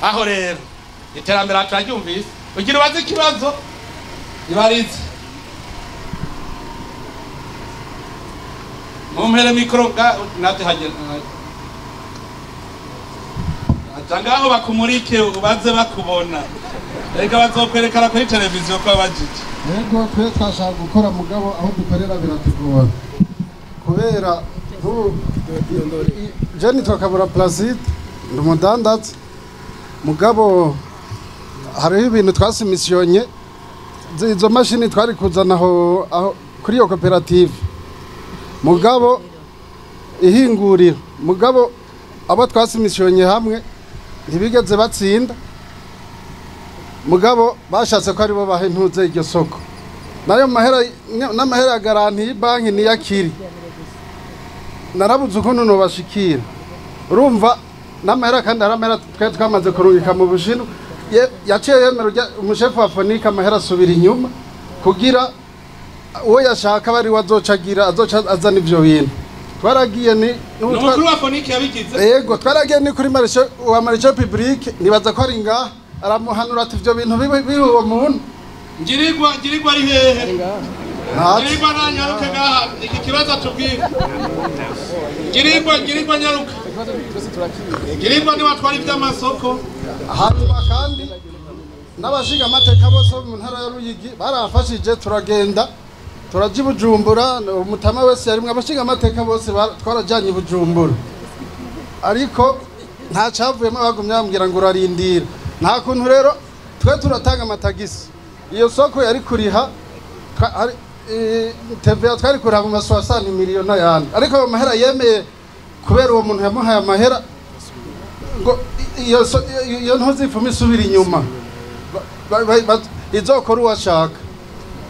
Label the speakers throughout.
Speaker 1: aho rero iterambere turaryumvise ugira ubaze ikibazo ibarize mumpere mikoro nate hagenda ngaho bakumurike ubaze bakubona reka bazokwerekana kuri televiziyo ko abajije
Speaker 2: yego twe twashaka gukora mugabo aho dukorera biratugora kubera Jenny twakabura Placide ndumudandatse mugabo hariho ibintu twasimisiyonye izo mashini twari kuzana aho kuri iyo koperative mugabo ihingurira mugabo abo twasimisiyonye hamwe ntibigeze batsinda mugabo bashatse ko aribo bahe ntuze iryo soko nayo n'amahera ya garanti banki niyakiri narabuze ukuntu nobashikira urumva n'amahera kandi aramera twamaze kurungika mu Bushinwa yaciye yemera umushefu wa Fonika amahera asubira inyuma kugira uwo yashaka bari wazocagira azoca azana ivyo bintu twaragiye ni
Speaker 1: n'umukuru wa Fonika yabigize
Speaker 2: yego twaragiye ni kuri marché public nibaza ko ari ngaha aramuhanura ati ivyo bintu biri uwo muntu
Speaker 1: ngirirwa ari hehe ngirirwa nanyaruke ngaha iki kibazo tubwira ngirirwa nyaruka ngirirwa ni watwara ivy'amasoko
Speaker 2: hanyuma kandi n'abashiga amateka bose mu ntara ya Ruyigi barafashije turagenda turaji Bujumbura umutama wese yarimwe abashiga amateka bose twarajanye Bujumbura ariko nta cavuyemo bagumye bambwira ngo urarindira nta kuntu rero twe turatanga amatagisi iyo soko yari kuriha TVA twari kuriha mu maso 60 miliyoni y'andi ariko ayo mahera yemeye kubera uwo muntu yamuhaye amahera ngo iyo ntuzifuma isubira inyuma izokora uwashaka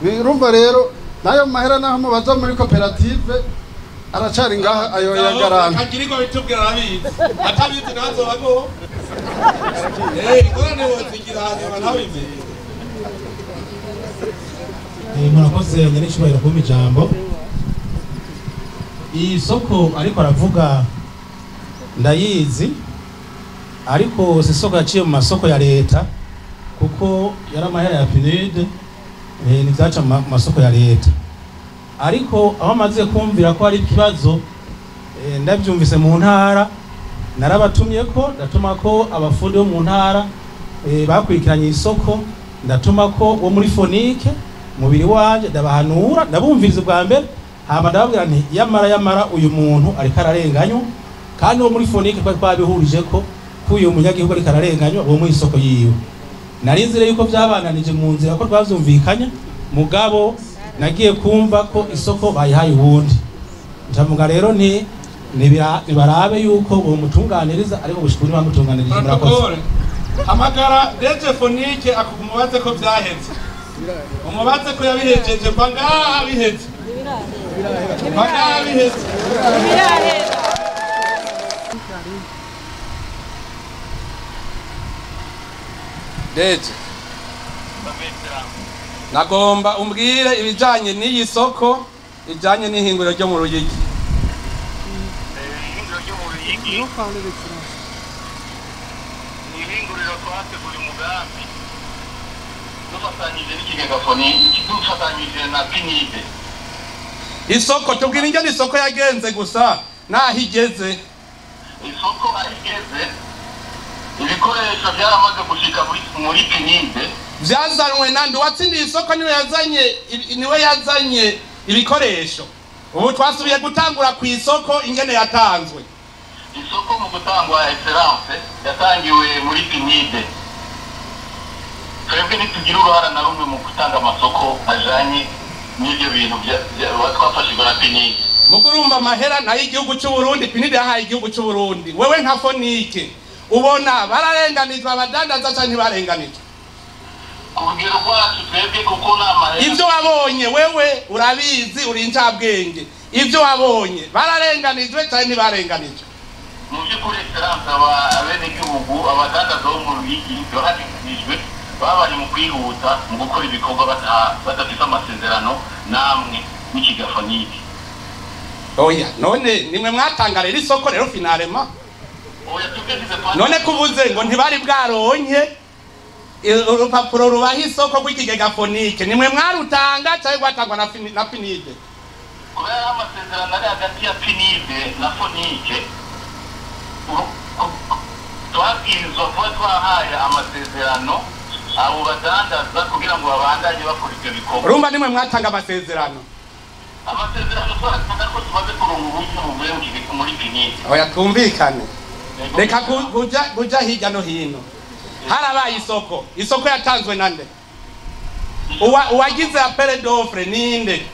Speaker 2: birumva rero nayo mahera naho mubaza muri koperative aracari ngaha ayo yagarana
Speaker 1: akiriko bitubwira arabizi atabizi nazo bago ngorane wozigira hanyuma ntabizi
Speaker 3: murakoze nyanishyubahiro kumpa ijambo iyi soko ariko aravuga ndayizi ariko si soko yaciye mu masoko ya leta kuko yari amahera ya PNUD nivyaca mu masoko ya leta ariko aho amaze kumvira ko hari ikibazo ndabyumvise mu ntara narabatumye ko ndatuma ko abafundi bo mu ntara bakurikiranye isoko ndatuma ko wo muri Fonike mubiri wanje ndabahanura ndabumviriza bwa mbere hama ndababwira nti yamara uyu muntu ariko ararenganywa kandi wo muri Fonike kwa twabihurije ko uyu munyagihugu ariko ararenganywa wo mu isoko yiwe narinzire yuko byabananije mu nzira ko twavyumvikanya mugabo nagiye kumva ko isoko bayihaye ubundi njamuga rero nibarabe yuko uwo mutunganiriza ariko gushikuri bamutunganirije murakoze
Speaker 1: amagara Deje Fonike akumubaze ko byaheze umubaze ko yabihejeje ngaha biheze ngaha biheze Deje nagomba umbwire ibijanye n'iyi soko ijanye n'ihinguriro ryo mu Ruyigi
Speaker 4: ihinguriro ryo mu Ruyigi ihinguriro twateguye umugambi dufatanyije n'ikigega Fonike dufatanyije na PNUD
Speaker 1: isoko tubwira ingene isoko yagenze gusa naho igeze
Speaker 4: isoko ahigeze ibikoresho byaramaze gushika muri PNUD
Speaker 1: byazanwe nandi watsindiye isoko niwe yazanye ibikoresho ubu twasubiye gutangura ku isoko ingene yatanzwe
Speaker 4: isoko mu gutangwa excellence yatangiwe muri PNUD twebwe ntitugira uruhara na rumwe mu gutanga amasoko ajanye n'ibyo bintu twafashijwe na PNUD
Speaker 1: mugurumva amahera nayo igihugu cy'u Burundi PNUD yahaye igihugu cy'u Burundi wewe nka Fonike ubona bararenganijwe abadandaza cyane barenganijwe
Speaker 4: kubwira kwacu twebwe kuko n'amahera
Speaker 1: ivyo wabonye wewe urabizi uri incabwenge ivyo wabonye bararenganijwe cyane ntibarenganijwe
Speaker 4: mu by'ukuri excellence abenegihugu abadandaza bo mu Ruyigi bahagirijwe babari mu kwihuta mu gukora ibikorwa badafite amasezerano namwe n'ikiga Fonike
Speaker 1: oya none nimwe mwatangarira isoko rero finalema none kubuze ngo ntibari bwaronke urupapuro rubaha isoko rw'ikigega fonike nimwe mwarutanga cyangwa rwatangwa na pinide
Speaker 4: kubera amasezerano ari hagati ya pinide na fonike twabwirizwa kuba twahaye amasezerano abo badandaza kugira ngo babandanye bakora ibyo bikorwa
Speaker 1: urumva nimwe mwatanga amasezerano
Speaker 4: twatanga ko tumaze kuronka uburyo buvuye muri pinide
Speaker 1: oya twumvikane reka kuja hirya no hino harabaye isoko yatanzwe nande uwagize appel d'offre ninde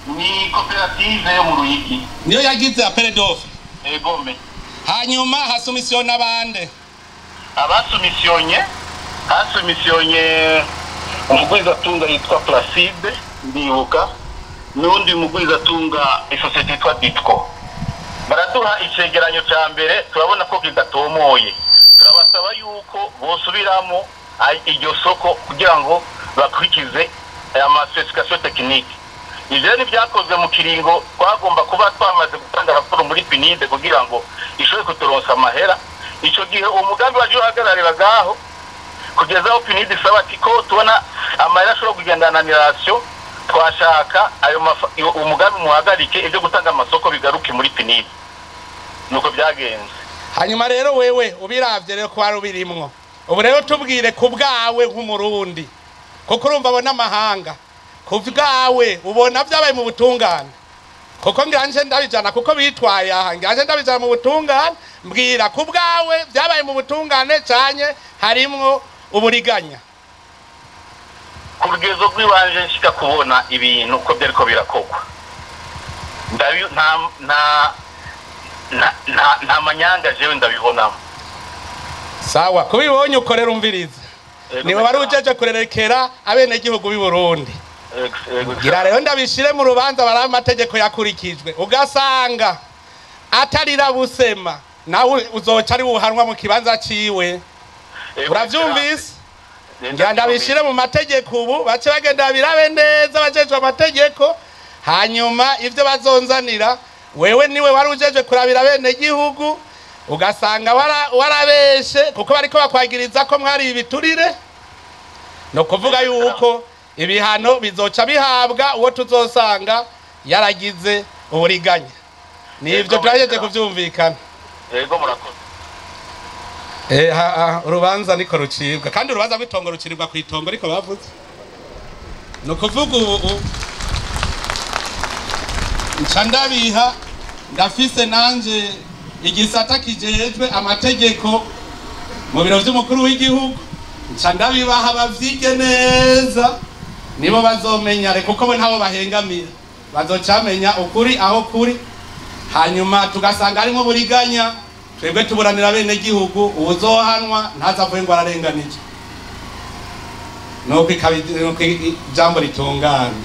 Speaker 4: ni koperative yo mu Ruyigi
Speaker 1: niyo yagize appel d'offre
Speaker 4: egome
Speaker 1: hanyuma hasumisiona bande
Speaker 4: hasumisionye umugwiza tunga yitwa Placide ndibuka n'undi mugwiza tunga isosiyete yitwa Ditco baraduha icegeranyo cya mbere turabona ko kidatomoye turabasaba yuko bosubiramo iryo soko kugira ngo bakurikize ama specification technique ivyo ni byakozwe mu kiringo twagomba kuba twamaze gutanga raporo muri pinide kugira ngo ishobore kuturonsa amahera ico gihe umugambi waje uhagararira gaho kugeza aho pinide isaba ati ko tubona amahera ashobora kugendana na relation twashaka ayo umugambi muhagarike ibyo gutanga amasoko bigaruke muri pinide nuko byagenze
Speaker 1: hanyuma rero wewe ubiravye rero ko warubirimwo ubu rero tubwire ku bwawe nk'umurundi kuko urumva abona amahanga ku bwawe ubona byabaye mu butungane kuko ngiranje ndabijana kuko bitwaye aha ngiranje ndabijana mu butungane mbwira ku bwawe byabaye mu butungane cyane harimwo uburiganya
Speaker 4: ku rugezo rw'iwanje nshika kubona ibintu uko byariko birakogwa nta manyanga jewe ndabibonamo
Speaker 1: sawa kubibonye ukorera umviriza niwe wari ujeje kurerekera abene gihugu b'i Burundi gira rero ndabishire mu rubanza bari amategeko yakurikijwe ugasanga atarira busema nawe uzoca ari buhanwa mu kibanza ciwe uravyumvise ngira ndabishire mu mategeko ubu bace bagenda birabe neza bajejwe amategeko hanyuma ivyo bazonzanira wewe niwe wari ujeje kurabira bene gihugu ugasanga warabeshe kuko bariko bakwagiriza ko mwari ibiturire no kuvuga yuko ibihano bizoca bihabwa uwo tuzosanga yaragize uburiganya nivyo turajeje kuvyumvikana
Speaker 4: yego murakoze
Speaker 1: urubanza niko rucibwa kandi urubanza rw'itongo rucirirwa ku itongo ariko bavuze no kuvuga ubu ncandabiha ndafise nanje igisata kijejwe amategeko mu biro by'umukuru w'igihugu ncandabibaha bavyige neza nibo bazomenya reko kuko bo ntabo bahengamira bazocamenya ukuri aho kuri hanyuma tugasanga arimo buriganya twebwe tuburanira bene gihugu uzohanwa ntazavuye ngo ararenganije no kwikabije jambo ritunganye